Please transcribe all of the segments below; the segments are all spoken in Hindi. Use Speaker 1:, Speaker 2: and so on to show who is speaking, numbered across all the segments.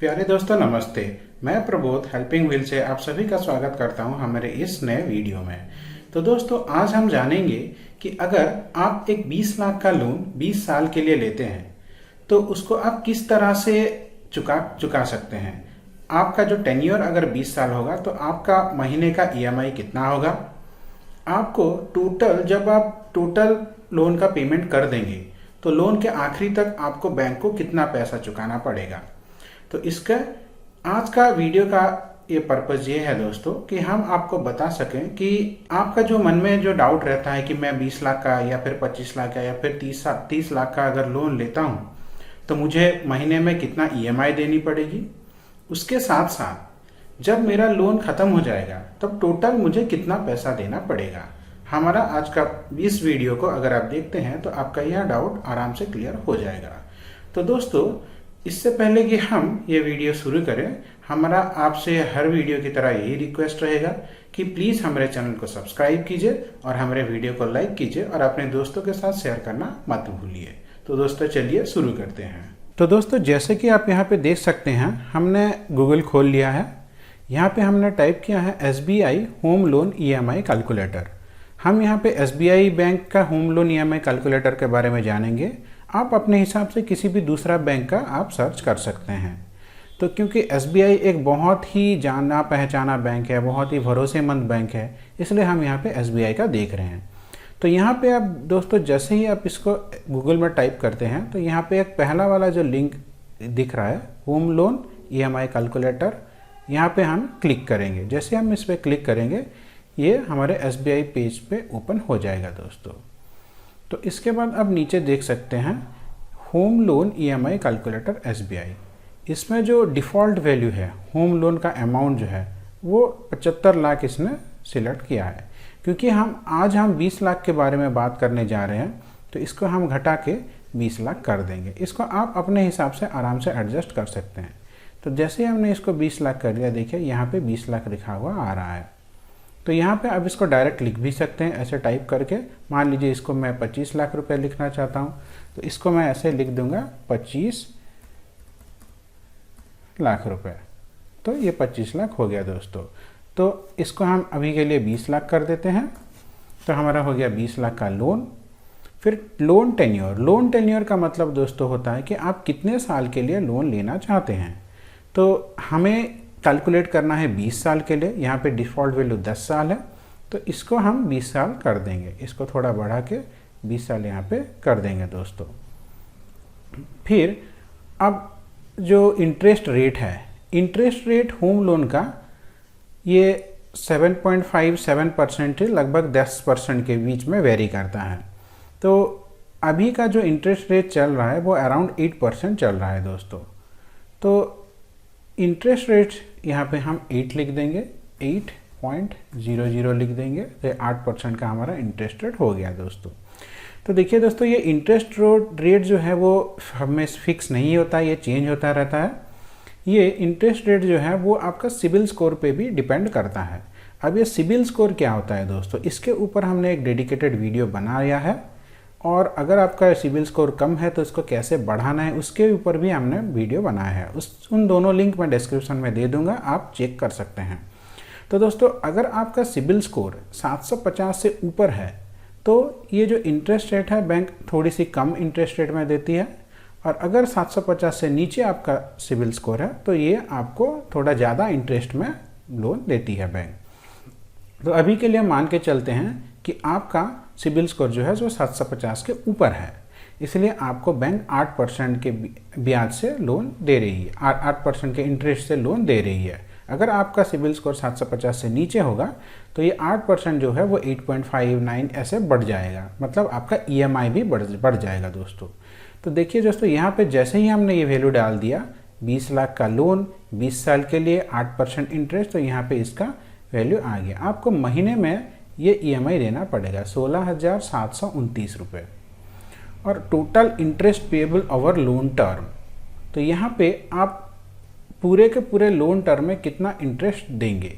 Speaker 1: प्यारे दोस्तों नमस्ते। मैं प्रबोध हेल्पिंग व्हील से आप सभी का स्वागत करता हूं हमारे इस नए वीडियो में। तो दोस्तों आज हम जानेंगे कि अगर आप एक 20 लाख का लोन 20 साल के लिए लेते हैं तो उसको आप किस तरह से चुका सकते हैं। आपका जो टेन्योर अगर 20 साल होगा तो आपका महीने का ईएमआई कितना होगा। आपको टोटल जब आप टोटल लोन का पेमेंट कर देंगे तो लोन के आखिरी तक आपको बैंक को कितना पैसा चुकाना पड़ेगा। तो इसका आज का वीडियो का ये पर्पज़ ये है दोस्तों कि हम आपको बता सकें कि आपका जो मन में जो डाउट रहता है कि मैं 20 लाख का या फिर 25 लाख का या फिर 30 लाख का अगर लोन लेता हूँ तो मुझे महीने में कितना ईएमआई देनी पड़ेगी। उसके साथ साथ जब मेरा लोन ख़त्म हो जाएगा तब टोटल मुझे कितना पैसा देना पड़ेगा। हमारा आज का इस वीडियो को अगर आप देखते हैं तो आपका यह डाउट आराम से क्लियर हो जाएगा। तो दोस्तों इससे पहले कि हम ये वीडियो शुरू करें, हमारा आपसे हर वीडियो की तरह यही रिक्वेस्ट रहेगा कि प्लीज़ हमारे चैनल को सब्सक्राइब कीजिए और हमारे वीडियो को लाइक कीजिए और अपने दोस्तों के साथ शेयर करना मत भूलिए। तो दोस्तों चलिए शुरू करते हैं। तो दोस्तों जैसे कि आप यहाँ पे देख सकते हैं, हमने गूगल खोल लिया है। यहाँ पे हमने टाइप किया है SBI home loan EMI calculator. हम यहाँ पे SBI बैंक का होम लोन EMI कैलकुलेटर के बारे में जानेंगे। आप अपने हिसाब से किसी भी दूसरा बैंक का आप सर्च कर सकते हैं। तो क्योंकि SBI एक बहुत ही जाना पहचाना बैंक है, बहुत ही भरोसेमंद बैंक है, इसलिए हम यहाँ पे SBI का देख रहे हैं। तो यहाँ पे आप दोस्तों जैसे ही आप इसको गूगल में टाइप करते हैं तो यहाँ पे एक पहला वाला जो लिंक दिख रहा है होम लोन EMI कैलकुलेटर, यहाँ पे हम क्लिक करेंगे। जैसे हम इस पर क्लिक करेंगे ये हमारे SBI पेज पे ओपन हो जाएगा दोस्तों। तो इसके बाद आप नीचे देख सकते हैं home loan EMI calculator SBI। इसमें जो डिफ़ॉल्ट वैल्यू है होम लोन का अमाउंट जो है वो 75 लाख इसने सिलेक्ट किया है। क्योंकि आज हम 20 लाख के बारे में बात करने जा रहे हैं तो इसको हम घटा के 20 लाख कर देंगे। इसको आप अपने हिसाब से आराम से एडजस्ट कर सकते हैं। तो जैसे हमने इसको 20 लाख कर दिया, देखिए यहाँ पे 20 लाख लिखा हुआ आ रहा है। तो यहाँ पे आप इसको डायरेक्ट लिख भी सकते हैं ऐसे टाइप करके। मान लीजिए इसको मैं 25 लाख रुपए लिखना चाहता हूँ तो इसको मैं ऐसे लिख दूंगा 25 लाख रुपए। तो ये 25 लाख हो गया दोस्तों। तो इसको हम अभी के लिए 20 लाख कर देते हैं। तो हमारा हो गया 20 लाख का लोन। फिर लोन टेन्योर का मतलब दोस्तों होता है कि आप कितने साल के लिए लोन लेना चाहते हैं। तो हमें कैलकुलेट करना है 20 साल के लिए। यहाँ पे डिफ़ॉल्ट वैल्यू 10 साल है तो इसको हम 20 साल कर देंगे। इसको थोड़ा बढ़ा के 20 साल यहाँ पे कर देंगे दोस्तों। फिर अब जो इंटरेस्ट रेट होम लोन का ये 7.57% लगभग 10% के बीच में वेरी करता है। तो अभी का जो इंटरेस्ट रेट चल रहा है वो अराउंड 8% चल रहा है दोस्तों। तो इंटरेस्ट रेट यहाँ पे हम 8 लिख देंगे, 8.00 लिख देंगे। तो 8% का हमारा इंटरेस्ट रेट हो गया दोस्तों। तो देखिए दोस्तों ये इंटरेस्ट रेट जो है वो हमें फिक्स नहीं होता, ये चेंज होता रहता है। ये इंटरेस्ट रेट जो है वो आपका सिबिल स्कोर पे भी डिपेंड करता है। अब ये सिबिल स्कोर क्या होता है दोस्तों, इसके ऊपर हमने एक डेडिकेटेड वीडियो बनाया है और अगर आपका सिबिल स्कोर कम है तो इसको कैसे बढ़ाना है उसके ऊपर भी हमने वीडियो बनाया है। उन दोनों लिंक मैं डिस्क्रिप्शन में दे दूंगा, आप चेक कर सकते हैं। तो दोस्तों अगर आपका सिबिल स्कोर 750 से ऊपर है तो ये जो इंटरेस्ट रेट है बैंक थोड़ी सी कम इंटरेस्ट रेट में देती है, और अगर 750 से नीचे आपका सिबिल स्कोर है तो ये आपको थोड़ा ज़्यादा इंटरेस्ट में लोन देती है बैंक। तो अभी के लिए मान के चलते हैं कि आपका सिबिल स्कोर जो है जो 750 के ऊपर है, इसलिए आपको बैंक 8% के ब्याज से लोन दे रही है, 8% के इंटरेस्ट से लोन दे रही है। अगर आपका सिबिल स्कोर 750 से नीचे होगा तो ये 8% जो है वो 8.59 ऐसे बढ़ जाएगा, मतलब आपका EMI भी बढ़ जाएगा दोस्तों। तो देखिए दोस्तों यहाँ पे जैसे ही हमने ये वैल्यू डाल दिया 20 लाख का लोन 20 साल के लिए 8% इंटरेस्ट, तो यहाँ पे इसका वैल्यू आ गया। आपको महीने में ये EMI देना पड़ेगा 16,729 रुपये और total interest payable over loan term. तो यहाँ पे आप पूरे के पूरे लोन टर्म में कितना इंटरेस्ट देंगे,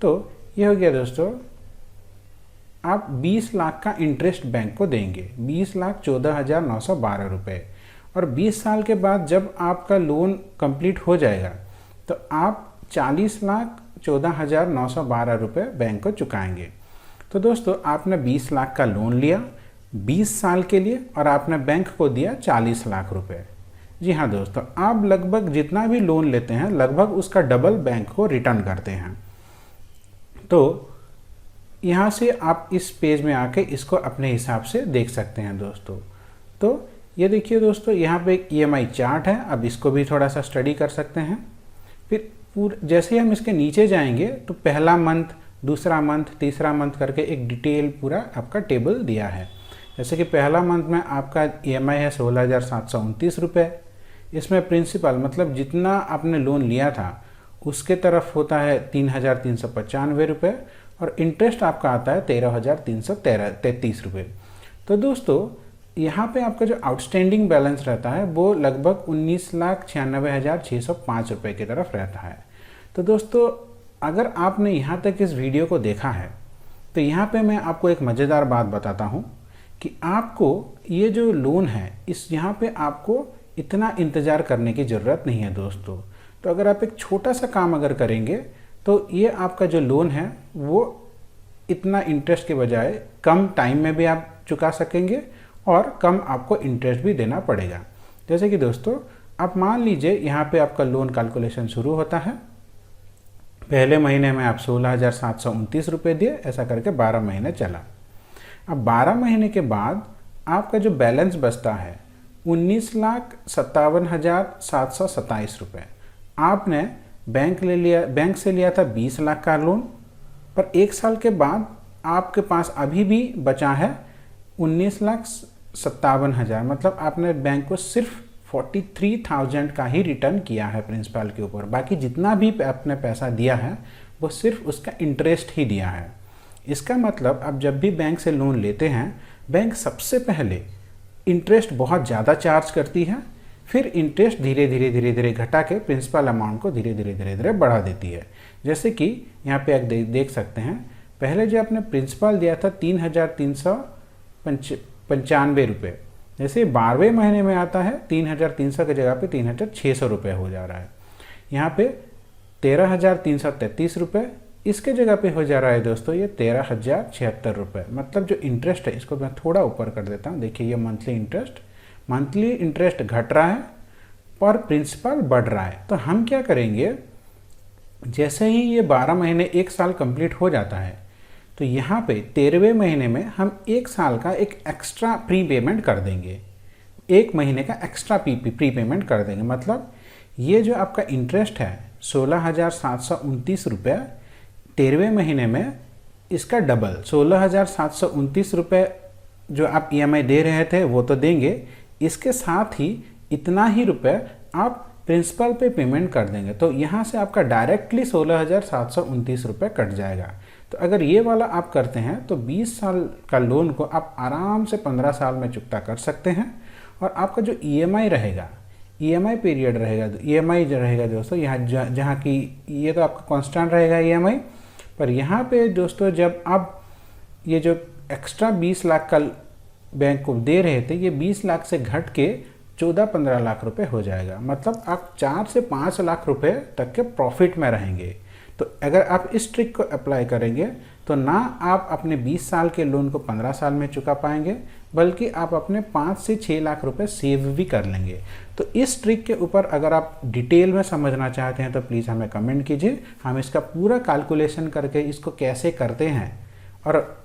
Speaker 1: तो ये हो गया दोस्तों आप 20 लाख का इंटरेस्ट बैंक को देंगे, 20,14,912 रुपये। और 20 साल के बाद जब आपका लोन कंप्लीट हो जाएगा तो आप 40,14,912 रुपये बैंक को चुकाएंगे। तो दोस्तों आपने 20 लाख का लोन लिया 20 साल के लिए और आपने बैंक को दिया 40 लाख रुपए। जी हाँ दोस्तों, आप लगभग जितना भी लोन लेते हैं लगभग उसका डबल बैंक को रिटर्न करते हैं। तो यहाँ से आप इस पेज में आके इसको अपने हिसाब से देख सकते हैं दोस्तों। तो ये देखिए दोस्तों, यहाँ पे एक EMI चार्ट है, अब इसको भी थोड़ा सा स्टडी कर सकते हैं। फिर जैसे ही हम इसके नीचे जाएंगे तो पहला मंथ, दूसरा मंथ, तीसरा मंथ करके एक डिटेल पूरा आपका टेबल दिया है। जैसे कि पहला मंथ में आपका EMI है 16,729 रुपये। इसमें प्रिंसिपल मतलब जितना आपने लोन लिया था उसके तरफ होता है 3,395 रुपये और इंटरेस्ट आपका आता है 13,333 रुपये। तो दोस्तों यहाँ पे आपका जो आउटस्टैंडिंग बैलेंस रहता है वो लगभग 19,96,605 रुपये की तरफ रहता है। तो दोस्तों अगर आपने यहाँ तक इस वीडियो को देखा है तो यहाँ पे मैं आपको एक मज़ेदार बात बताता हूँ कि आपको ये जो लोन है इस यहाँ पे आपको इतना इंतज़ार करने की ज़रूरत नहीं है दोस्तों। तो अगर आप एक छोटा सा काम अगर करेंगे तो ये आपका जो लोन है वो इतना इंटरेस्ट के बजाय कम टाइम में भी आप चुका सकेंगे और कम आपको इंटरेस्ट भी देना पड़ेगा। जैसे कि दोस्तों आप मान लीजिए यहाँ पे आपका लोन कैलकुलेशन शुरू होता है। पहले महीने में आप 16,729 रुपये दिए, ऐसा करके 12 महीने चला। अब 12 महीने के बाद आपका जो बैलेंस बचता है 19,57,727 रुपये। आपने बैंक से लिया था 20 लाख का लोन, पर 1 साल के बाद आपके पास अभी भी बचा है 19,57,000। मतलब आपने बैंक को सिर्फ 43,000 का ही रिटर्न किया है प्रिंसिपल के ऊपर। बाकी जितना भी आपने पैसा दिया है वो सिर्फ उसका इंटरेस्ट ही दिया है। इसका मतलब आप जब भी बैंक से लोन लेते हैं बैंक सबसे पहले इंटरेस्ट बहुत ज़्यादा चार्ज करती है, फिर इंटरेस्ट धीरे धीरे घटा के प्रिंसिपल अमाउंट को धीरे धीरे बढ़ा देती है। जैसे कि यहाँ पे आप देख सकते हैं, पहले जो आपने प्रिंसिपल दिया था 3,395 रुपये, जैसे 12वें महीने में आता है 3,300 की जगह पे 3,600 रुपये हो जा रहा है। यहाँ पे 13,333 रुपये, इसके जगह पे हो जा रहा है दोस्तों ये 13,076 रुपये। मतलब जो इंटरेस्ट है इसको मैं थोड़ा ऊपर कर देता हूँ। देखिए ये मंथली इंटरेस्ट घट रहा है पर प्रिंसिपल बढ़ रहा है। तो हम क्या करेंगे, जैसे ही ये 12 महीने 1 साल कंप्लीट हो जाता है तो यहाँ पे 13वें महीने में हम 1 साल का एक एक्स्ट्रा प्री पेमेंट कर देंगे, 1 महीने का एक्स्ट्रा प्री पेमेंट कर देंगे। मतलब ये जो आपका इंटरेस्ट है 16,729 रुपये 13वें महीने में, इसका डबल 16,729 रुपये जो आप EMI दे रहे थे वो तो देंगे, इसके साथ ही इतना ही रुपये आप प्रिंसिपल पे पेमेंट कर देंगे। तो यहाँ से आपका डायरेक्टली 16,729 रुपये कट जाएगा। तो अगर ये वाला आप करते हैं तो 20 साल का लोन को आप आराम से 15 साल में चुकता कर सकते हैं। और आपका जो EMI रहेगा, EMI पीरियड रहेगा, EMI जो रहेगा दोस्तों, यहाँ जहाँ की ये तो आपका कांस्टेंट रहेगा EMI, पर यहाँ पे दोस्तों जब आप ये जो एक्स्ट्रा 20 लाख का बैंक को दे रहे थे, ये 20 लाख से घट के 14-15 लाख रुपए हो जाएगा। मतलब आप 4 से 5 लाख रुपए तक के प्रॉफिट में रहेंगे। तो अगर आप इस ट्रिक को अप्लाई करेंगे तो ना आप अपने 20 साल के लोन को 15 साल में चुका पाएंगे, बल्कि आप अपने 5 से 6 लाख रुपए सेव भी कर लेंगे। तो इस ट्रिक के ऊपर अगर आप डिटेल में समझना चाहते हैं तो प्लीज़ हमें कमेंट कीजिए। हम इसका पूरा कैलकुलेशन करके इसको कैसे करते हैं और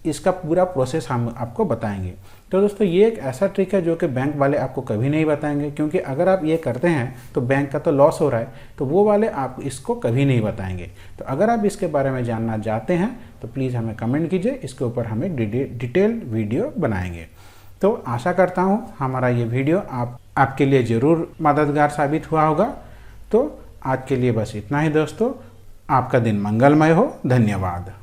Speaker 1: इसका पूरा प्रोसेस हम आपको बताएंगे। तो दोस्तों ये एक ऐसा ट्रिक है जो कि बैंक वाले आपको कभी नहीं बताएंगे, क्योंकि अगर आप ये करते हैं तो बैंक का तो लॉस हो रहा है, तो वो वाले आप इसको कभी नहीं बताएंगे। तो अगर आप इसके बारे में जानना चाहते हैं तो प्लीज़ हमें कमेंट कीजिए, इसके ऊपर हम एक डिटेल वीडियो बनाएंगे। तो आशा करता हूँ हमारा ये वीडियो आपके लिए ज़रूर मददगार साबित हुआ होगा। तो आज के लिए बस इतना ही दोस्तों, आपका दिन मंगलमय हो। धन्यवाद।